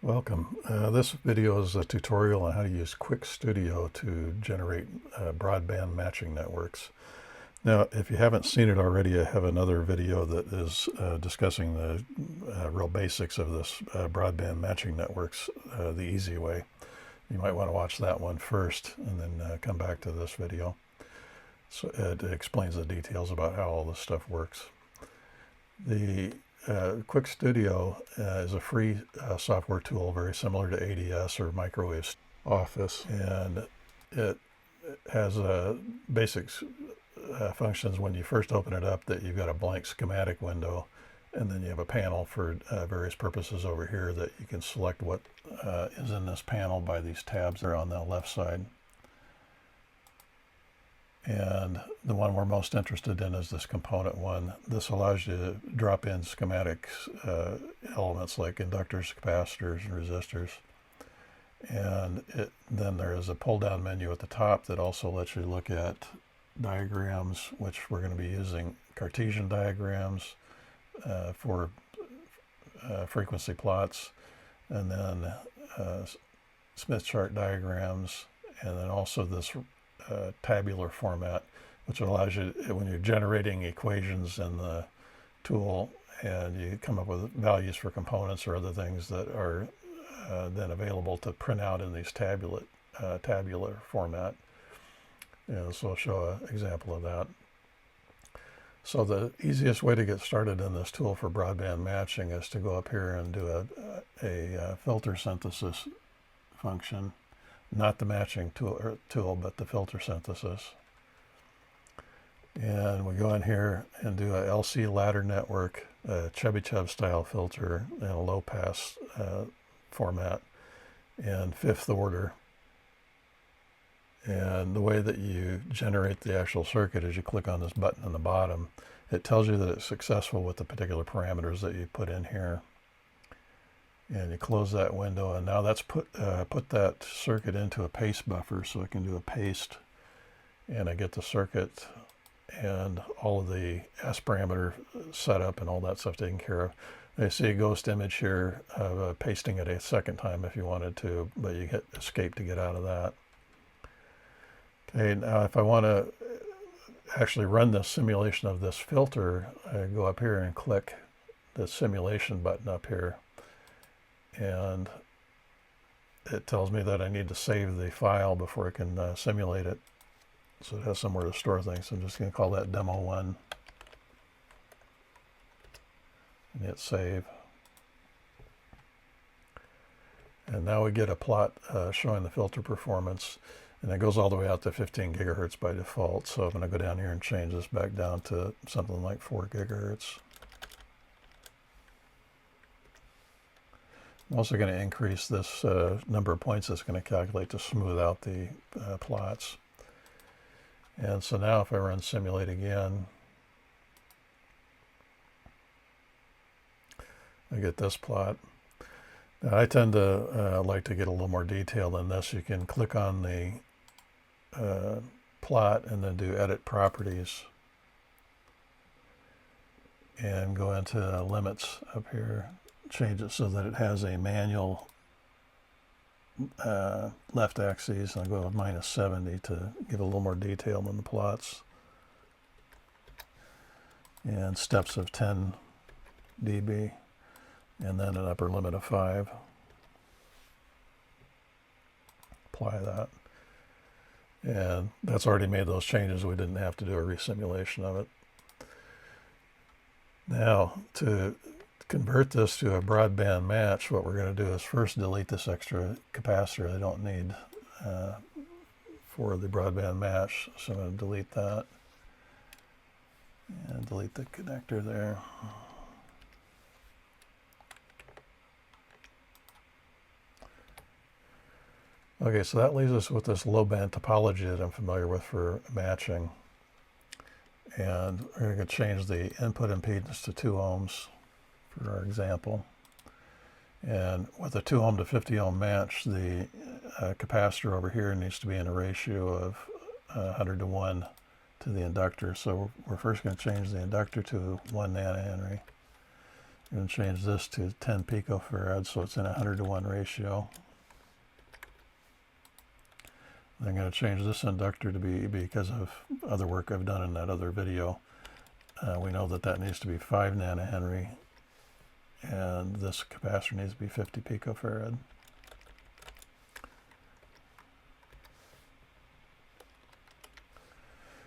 Welcome. This video is a tutorial on how to use QuickStudio to generate broadband matching networks. Now, if you haven't seen it already, I have another video that is discussing the real basics of this broadband matching networks the easy way. You might want to watch that one first and then come back to this video. So it explains the details about how all this stuff works. The QuickStudio is a free software tool very similar to ADS or Microwave Office, and it has basic functions when you first open it up, that you've got a blank schematic window, and then you have a panel for various purposes over here that you can select what is in this panel by these tabs that are on the left side. And the one we're most interested in is this component one. This allows you to drop in schematics elements like inductors, capacitors, and resistors. And then there is a pull-down menu at the top that also lets you look at diagrams, which we're going to be using Cartesian diagrams for frequency plots, and then Smith chart diagrams, and then also this tabular format, which allows you, when you're generating equations in the tool and you come up with values for components or other things that are then available to print out in these tabular format. So I'll show an example of that. So the easiest way to get started in this tool for broadband matching is to go up here and do a filter synthesis function. Not the matching tool, but the filter synthesis. And we go in here and do a LC ladder network, a Chebyshev style filter, and a low pass format, and fifth order. And the way that you generate the actual circuit is you click on this button on the bottom. It tells you that it's successful with the particular parameters that you put in here. And you close that window, and now that's put that circuit into a paste buffer, so I can do a paste, and I get the circuit and all of the S parameter setup and all that stuff taken care of. I see a ghost image here of pasting it a second time if you wanted to, but you hit escape to get out of that. Okay, now if I want to actually run the simulation of this filter, I go up here and click the simulation button up here. And it tells me that I need to save the file before I can simulate it. So it has somewhere to store things. So I'm just going to call that demo 1. And hit save. And now we get a plot showing the filter performance. And it goes all the way out to 15 gigahertz by default. So I'm going to go down here and change this back down to something like 4 gigahertz. I'm also going to increase this number of points it's going to calculate to smooth out the plots. And so now if I run simulate again, I get this plot. Now I tend to like to get a little more detail than this. You can click on the plot and then do edit properties and go into limits up here. Change it so that it has a manual left axis, and I'll go with -70 to give a little more detail in the plots. And steps of 10 dB, and then an upper limit of 5. Apply that. And that's already made those changes. We didn't have to do a resimulation of it. Now, to convert this to a broadband match, what we're going to do is first delete this extra capacitor I don't need for the broadband match. So I'm going to delete that and delete the connector there. Okay, so that leaves us with this low band topology that I'm familiar with for matching. And we're going to change the input impedance to 2 ohms. For our example. And with a 2 ohm to 50 ohm match, the capacitor over here needs to be in a ratio of 100 to 1 to the inductor. So we're first going to change the inductor to 1 nanohenry. I'm going to change this to 10 picofarads, so it's in a 100-to-1 ratio. I'm going to change this inductor to be, because of other work I've done in that other video, we know that that needs to be 5 nanohenry, and this capacitor needs to be 50 picofarad.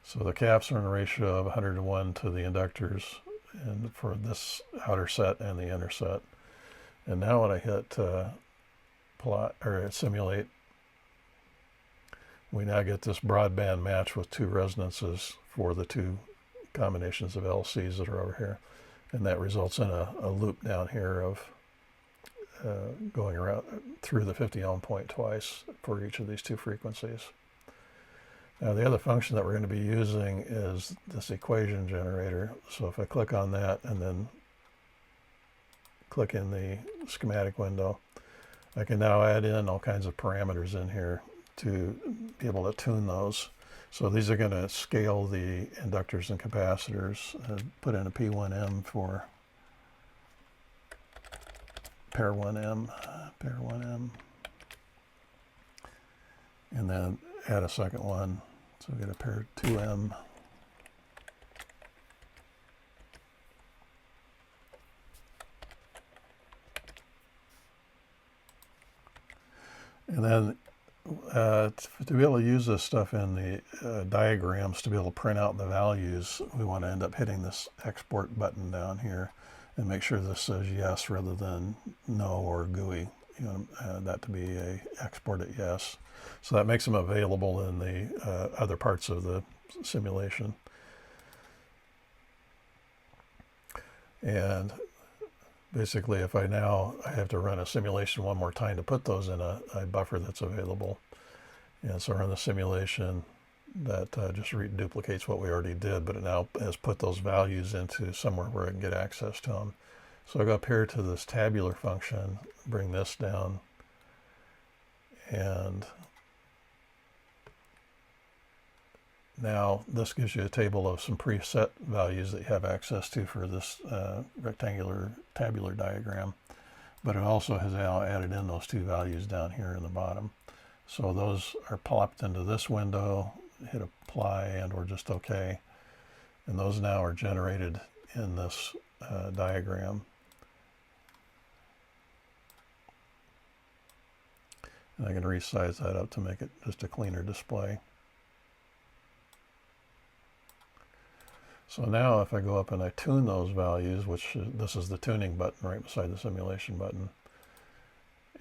So the caps are in a ratio of 100-to-1 to the inductors, and for this outer set and the inner set. And now when I hit plot or simulate, we now get this broadband match with 2 resonances for the 2 combinations of LCs that are over here, and that results in a loop down here of going around through the 50 ohm point twice for each of these 2 frequencies. Now the other function that we're going to be using is this equation generator. So if I click on that and then click in the schematic window, I can now add in all kinds of parameters in here to be able to tune those. So these are going to scale the inductors and capacitors, put in a P1M for pair 1M, and then add a second one. So we get a pair 2M. And then to be able to use this stuff in the diagrams, to be able to print out the values, we want to end up hitting this export button down here and make sure this says yes rather than no or GUI. You want that to be a export it yes. So that makes them available in the other parts of the simulation. And basically, if I have to run a simulation one more time to put those in a buffer that's available. And so I run the simulation that just duplicates what we already did, but it now has put those values into somewhere where I can get access to them. So I go up here to this tabular function, bring this down, and now this gives you a table of some preset values that you have access to for this rectangular tabular diagram, but it also has now added in those 2 values down here in the bottom. So those are plopped into this window, hit apply and or just OK, and those now are generated in this diagram. And I'm going to resize that up to make it just a cleaner display. So now if I go up and I tune those values, which this is the tuning button right beside the simulation button,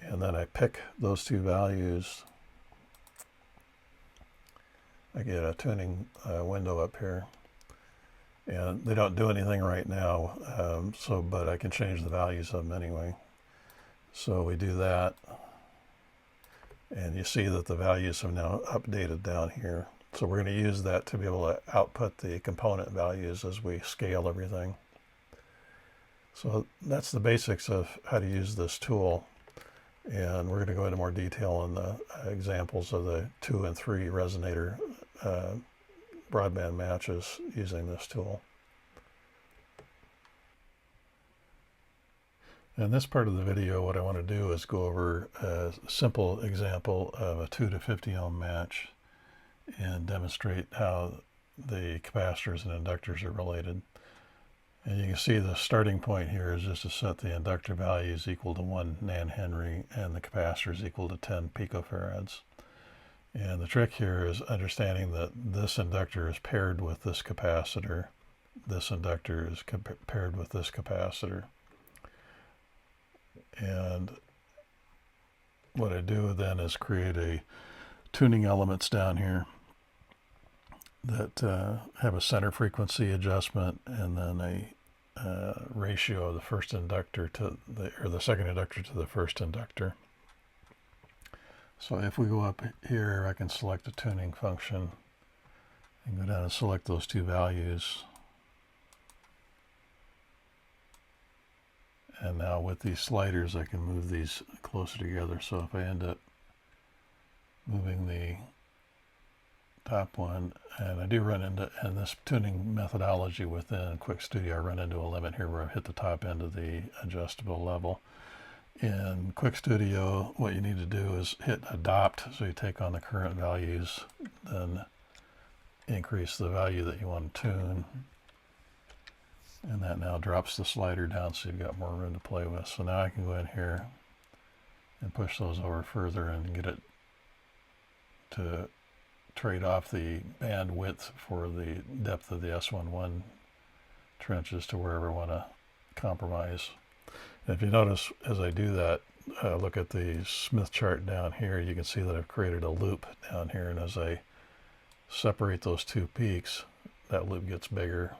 and then I pick those 2 values, I get a tuning window up here. And they don't do anything right now, but I can change the values of them anyway. So we do that, and you see that the values have now updated down here. So we're going to use that to be able to output the component values as we scale everything. So that's the basics of how to use this tool. And we're going to go into more detail on the examples of the 2 and 3 resonator broadband matches using this tool. In this part of the video, what I want to do is go over a simple example of a 2 to 50 ohm match and demonstrate how the capacitors and inductors are related. And you can see the starting point here is just to set the inductor values equal to 1 nanohenry and the capacitors equal to 10 picofarads. And the trick here is understanding that this inductor is paired with this capacitor. This inductor is paired with this capacitor. And what I do then is create a tuning elements down here that have a center frequency adjustment and then a ratio of the first inductor to the second inductor to the first inductor. So if we go up here, I can select a tuning function and go down and select those 2 values. And now with these sliders, I can move these closer together. So if I end up moving the top one, and I do run into, in this tuning methodology within QuickStudio, I run into a limit here where I've hit the top end of the adjustable level. In QuickStudio, what you need to do is hit adopt, so you take on the current values, then increase the value that you want to tune, and that now drops the slider down so you've got more room to play with. So now I can go in here and push those over further and get it to trade off the bandwidth for the depth of the S11 trenches to wherever I want to compromise. And if you notice, as I do that, look at the Smith chart down here, you can see that I've created a loop down here, and as I separate those two peaks, that loop gets bigger.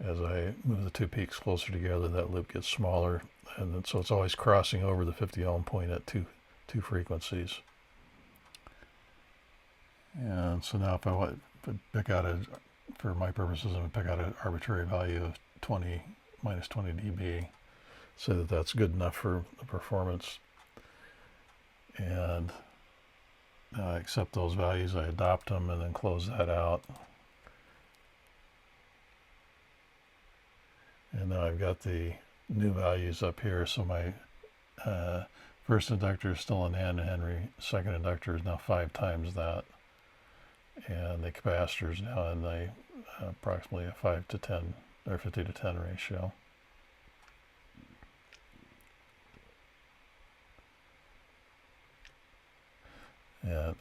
As I move the two peaks closer together, that loop gets smaller, and then, so it's always crossing over the 50 ohm point at two frequencies. And so now if I want to pick out for my purposes, I'm going to pick out an arbitrary value of minus 20 dB, so that that's good enough for the performance. And now I accept those values, I adopt them, and then close that out. And now I've got the new values up here, so my first inductor is still an nanohenry, second inductor is now 5 times that, and the capacitor is now in the approximately a 5 to 10 or 50 to 10 ratio. And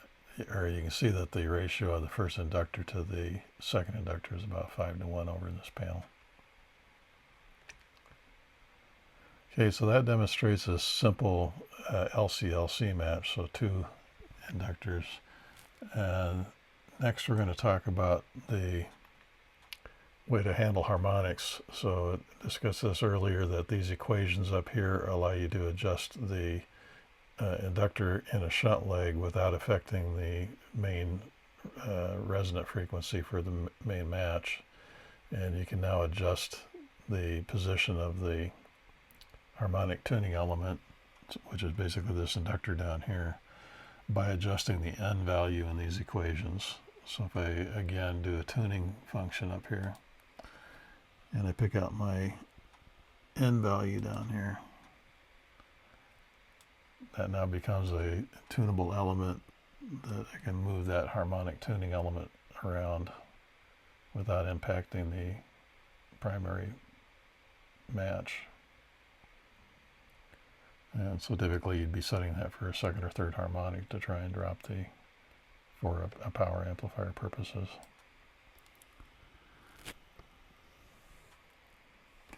or you can see that the ratio of the first inductor to the second inductor is about 5 to 1 over in this panel. Okay, so that demonstrates a simple LC-LC match, so 2 inductors. And next we're going to talk about the way to handle harmonics. So I discussed this earlier, that these equations up here allow you to adjust the inductor in a shunt leg without affecting the main resonant frequency for the main match. And you can now adjust the position of the harmonic tuning element, which is basically this inductor down here, by adjusting the N value in these equations. So if I again do a tuning function up here, and I pick out my N value down here, that now becomes a tunable element that I can move that harmonic tuning element around without impacting the primary match. And so typically you'd be setting that for a second or third harmonic to try and drop for a power amplifier purposes.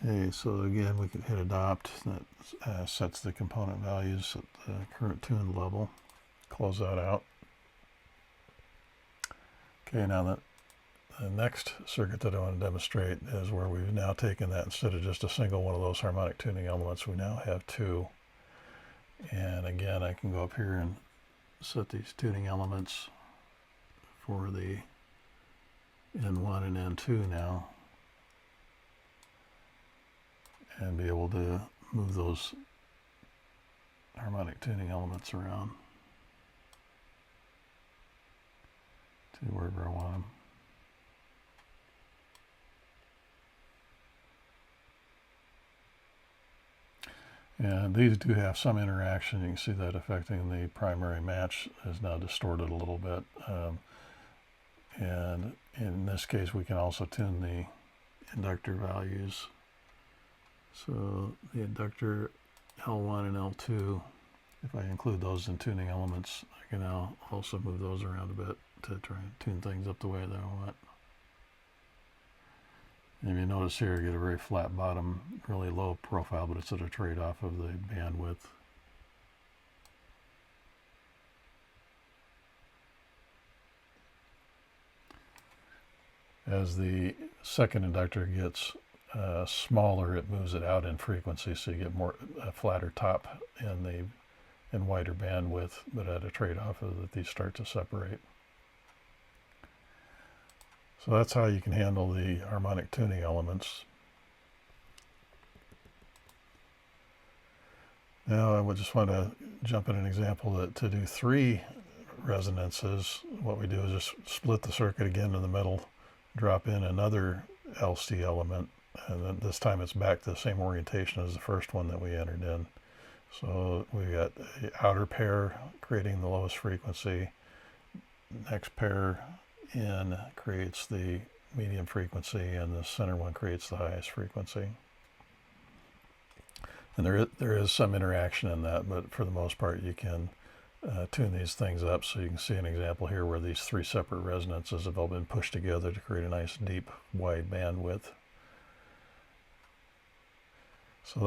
Okay, so again we can hit adopt. That sets the component values at the current tune level. Close that out. Okay, now the next circuit that I want to demonstrate is where we've now taken that, instead of just a single one of those harmonic tuning elements, we now have 2. And again, I can go up here and set these tuning elements for the N1 and N2 now, and be able to move those harmonic tuning elements around to wherever I want them. And these do have some interaction. You can see that affecting the primary match is now distorted a little bit. And in this case, we can also tune the inductor values. So the inductor L1 and L2, if I include those in tuning elements, I can now also move those around a bit to try and tune things up the way that I want. And if you notice here, you get a very flat bottom, really low profile, but it's at a trade-off of the bandwidth. As the second inductor gets smaller, it moves it out in frequency, so you get a flatter top and wider bandwidth, but at a trade-off of that these start to separate. So that's how you can handle the harmonic tuning elements. Now I would just want to jump in an example that to do 3 resonances, what we do is just split the circuit again in the middle, drop in another LC element, and then this time it's back to the same orientation as the first one that we entered in. So we got the outer pair creating the lowest frequency, next pair in creates the medium frequency, and the center one creates the highest frequency. And there is some interaction in that, but for the most part you can tune these things up. So you can see an example here where these three separate resonances have all been pushed together to create a nice deep wide bandwidth. So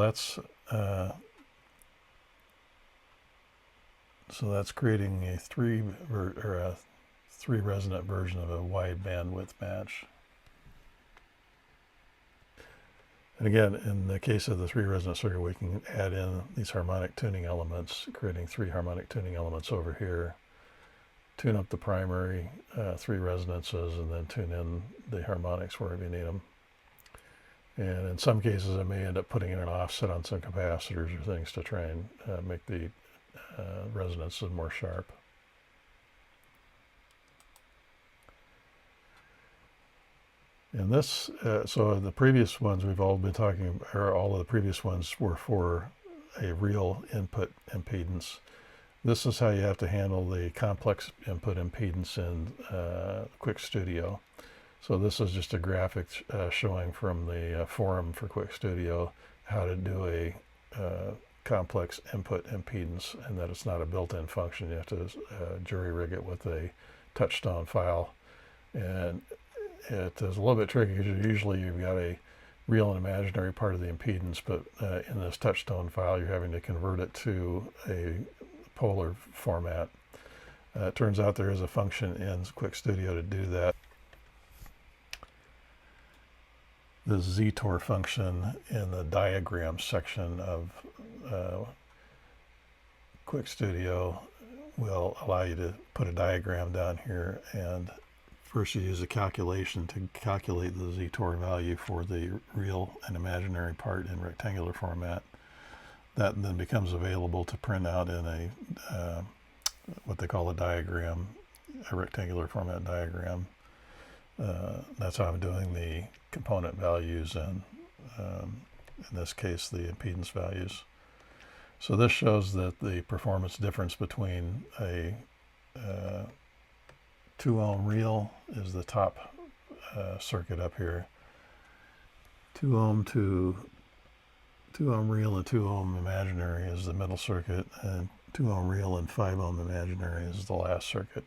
that's creating a three resonant version of a wide bandwidth match. And again, in the case of the three resonant circuit, we can add in these harmonic tuning elements, creating three harmonic tuning elements over here, tune up the primary three resonances, and then tune in the harmonics wherever you need them. And in some cases, I may end up putting in an offset on some capacitors or things to try and make the resonances more sharp. And this, so the previous ones we've all been talking, or all of the previous ones were for a real input impedance. This is how you have to handle the complex input impedance in QuickStudio. So this is just a graphic showing from the forum for QuickStudio how to do a complex input impedance, and that it's not a built-in function. You have to jury rig it with a touchstone file. And it is a little bit tricky because usually you've got a real and imaginary part of the impedance, but in this touchstone file you're having to convert it to a polar format. It turns out there is a function in QuickStudio to do that. The ZTOR function in the diagram section of QuickStudio will allow you to put a diagram down here, and first you use a calculation to calculate the ZTOR value for the real and imaginary part in rectangular format. That then becomes available to print out in a what they call a diagram, a rectangular format diagram. That's how I'm doing the component values and in this case the impedance values. So this shows that the performance difference between a 2 ohm real is the top circuit up here. 2 ohm real and 2 ohm imaginary is the middle circuit, and 2 ohm real and 5 ohm imaginary is the last circuit.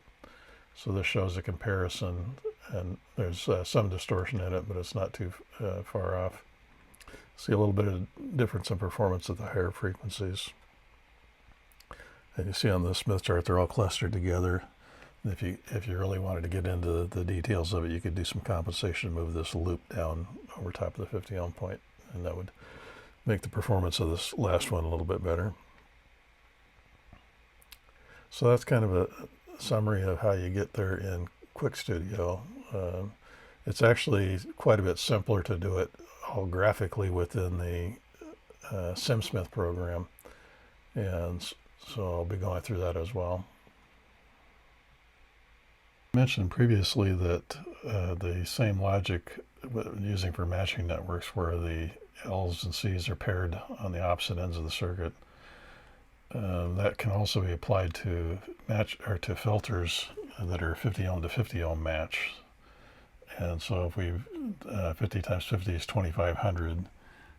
So this shows a comparison, and there's some distortion in it, but it's not too far off. See a little bit of difference in performance at the higher frequencies. And you see on the Smith chart they're all clustered together. If you really wanted to get into the details of it, you could do some compensation to move this loop down over top of the 50 ohm point, and that would make the performance of this last one a little bit better. So that's kind of a summary of how you get there in QuickStudio. It's actually quite a bit simpler to do it all graphically within the SimSmith program, and so I'll be going through that as well. I mentioned previously that the same logic using for matching networks, where the L's and C's are paired on the opposite ends of the circuit, that can also be applied to to filters that are 50 ohm to 50 ohm match. And so if we 50 times 50 is 2500.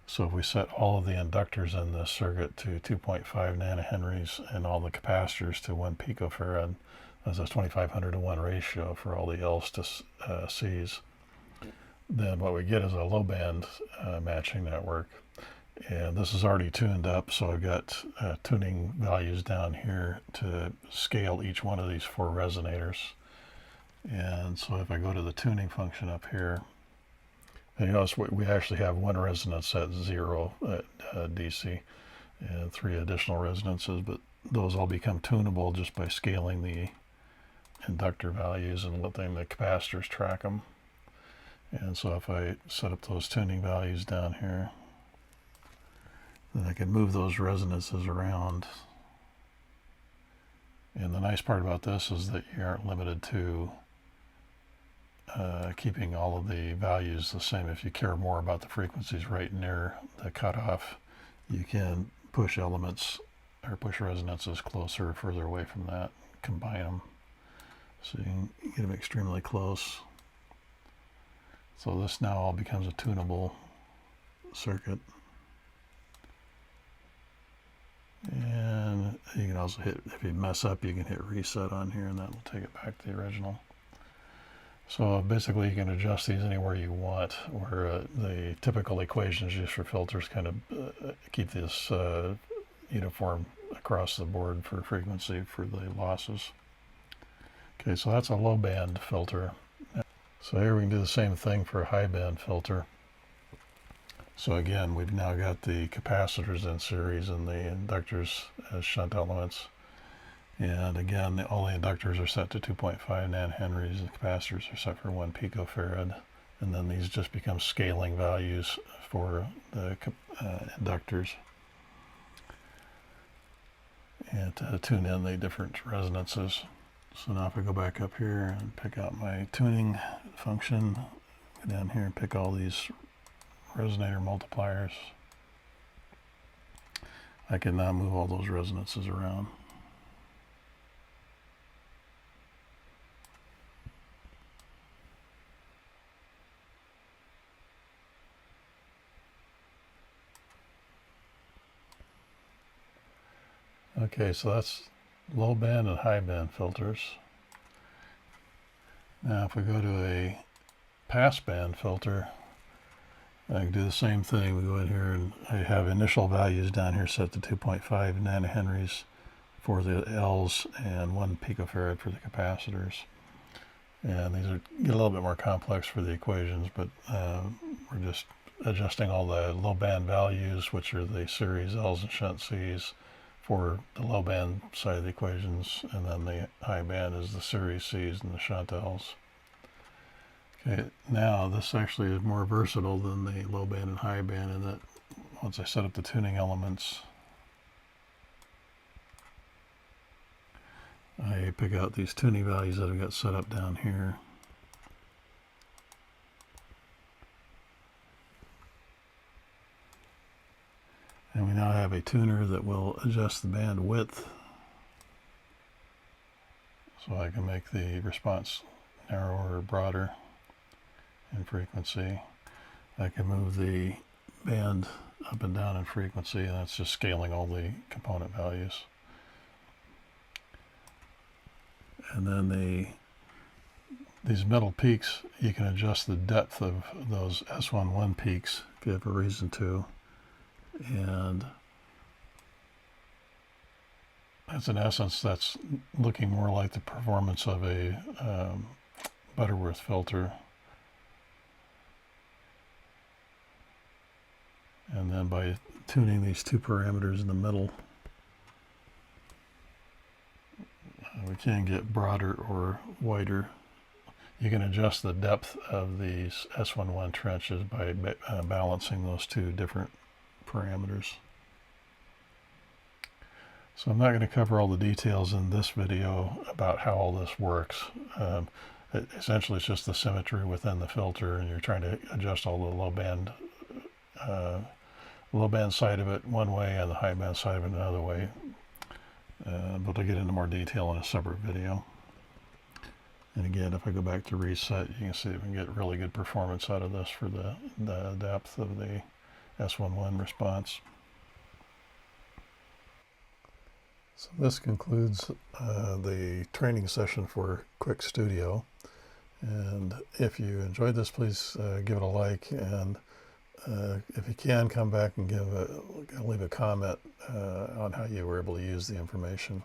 So if we set all of the inductors in this circuit to 2.5 nanohenries and all the capacitors to 1 picofarad, that's a 2500 to 1 ratio for all the L's to C's, then what we get is a low band matching network. And this is already tuned up, so I've got tuning values down here to scale each one of these 4 resonators. And so if I go to the tuning function up here, and you notice we actually have 1 resonance at 0 DC and 3 additional resonances, but those all become tunable just by scaling the inductor values and letting the capacitors track them. And so if I set up those tuning values down here, then I can move those resonances around And the nice part about this is that you aren't limited to keeping all of the values the same. If you care more about the frequencies right near the cutoff, you can push elements or push resonances closer or further away from that, combine them, so you can get them extremely close. So this now all becomes a tunable circuit. And you can also hit, if you mess up, you can hit reset on here and that will take it back to the original. So basically you can adjust these anywhere you want, where the typical equations used for filters kind of keep this uniform across the board for frequency for the losses. Okay, so that's a low band filter. So here we can do the same thing for a high band filter. So again, we've now got the capacitors in series and the inductors as shunt elements. And again, all the inductors are set to 2.5 nanohenries, the capacitors are set for 1 picofarad, and then these just become scaling values for the inductors, and to tune in the different resonances. So now if I go back up here and pick out my tuning function, go down here and pick all these resonator multipliers, I can now move all those resonances around. Okay, so that's low band and high band filters. Now if we go to a pass band filter, I can do the same thing. We go in here and I have initial values down here set to 2.5 nanohenries for the L's and 1 picofarad for the capacitors. And these get a little bit more complex for the equations, but we're just adjusting all the low band values, which are the series L's and shunt C's, for the low band side of the equations, and then the high band is the series C's and the shunt L's. Okay, now this actually is more versatile than the low band and high band in that once I set up the tuning elements, I pick out these tuning values that I've got set up down here. And we now have a tuner that will adjust the band width, so I can make the response narrower or broader in frequency. I can move the band up and down in frequency, and that's just scaling all the component values. And then these middle peaks, you can adjust the depth of those S11 peaks if you have a reason to. And that's in essence, that's looking more like the performance of a Butterworth filter. And then by tuning these two parameters in the middle, we can get broader or wider. You can adjust the depth of these S11 trenches by balancing those two different parameters. So I'm not going to cover all the details in this video about how all this works. Essentially it's just the symmetry within the filter, and you're trying to adjust all the low band side of it one way and the high band side of it another way. But I'll get into more detail in a separate video. And again, if I go back to reset, you can see that we can get really good performance out of this for the depth of the S11 response. So this concludes the training session for QuickStudio. And if you enjoyed this, please give it a like, and if you can, come back and leave a comment on how you were able to use the information.